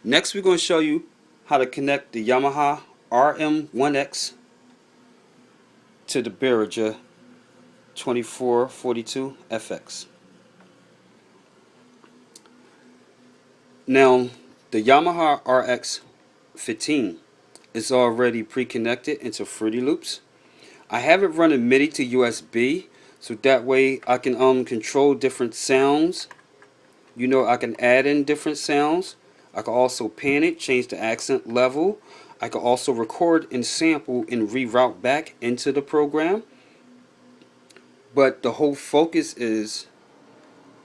Next, we're going to show you how to connect the Yamaha RM1X to the Behringer 2442 FX. Now, the Yamaha RX15 is already pre-connected into Fruity Loops. I have it running MIDI to USB, so that way I can control different sounds. You know, I can add in different sounds. I can also pan it, change the accent level. I can also record and sample and reroute back into the program. But the whole focus is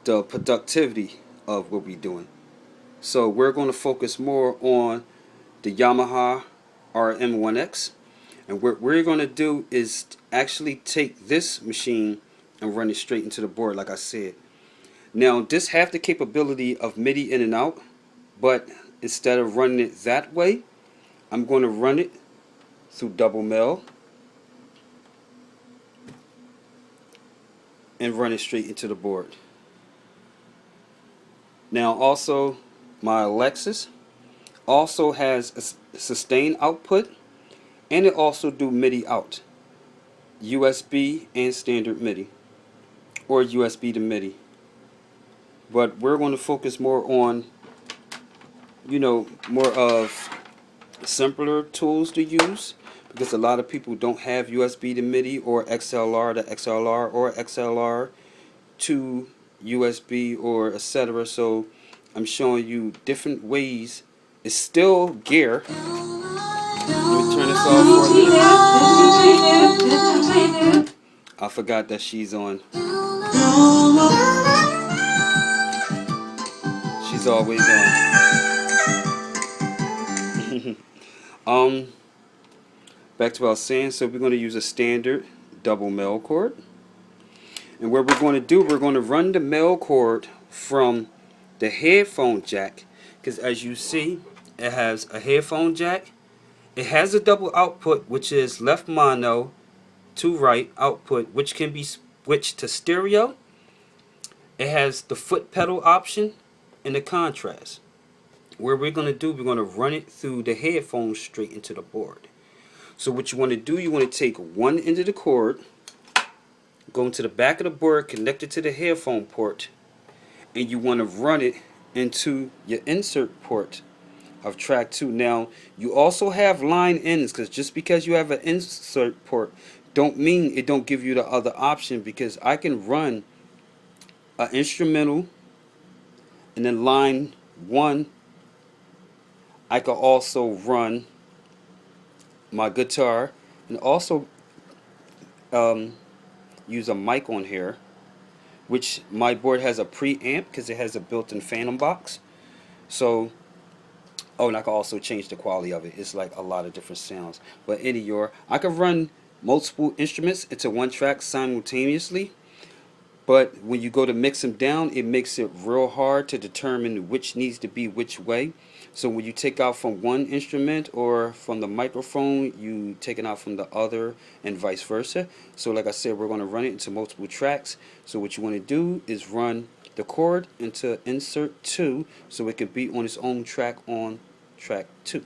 the productivity of what we're doing. So we're going to focus more on the Yamaha RM1X. And what we're going to do is actually take this machine and run it straight into the board, like I said. Now, this has the capability of MIDI in and out, but instead of running it that way, I'm going to run it through double mail and run it straight into the board. Now, also, my Alexis also has a sustain output, and it also do MIDI out, USB and standard MIDI, or USB to MIDI. But we're going to focus more on, more of simpler tools to use, because a lot of people don't have USB to MIDI or XLR to XLR or XLR to USB or etc. So I'm showing you different ways. It's still gear. Let me turn this off for a minute. I forgot that she's on. She's always on. Back to what I was saying. So we're going to use a standard double male cord. And what we're going to do, we're going to run the male cord from the headphone jack. Because as you see, it has a headphone jack. It has a double output, which is left mono to right output, which can be switched to stereo. It has the foot pedal option and the contrast. What we're going to do, we're going to run it through the headphones straight into the board. So what you want to do, you want to take one end of the cord, go into the back of the board, connect it to the headphone port, and you want to run it into your insert port of track 2. Now, you also have line ins, because just because you have an insert port don't mean it don't give you the other option, because I can run an instrumental and then line 1 I can also run my guitar and also use a mic on here, which my board has a preamp because it has a built-in phantom box. So, and I can also change the quality of it. It's like a lot of different sounds. But anyway, I can run multiple instruments into one track simultaneously. But when you go to mix them down, it makes it real hard to determine which needs to be which way. So when you take out from one instrument or from the microphone, you take it out from the other and vice versa. So like I said, we're going to run it into multiple tracks. So what you want to do is run the chord into insert 2 so it can be on its own track on track 2.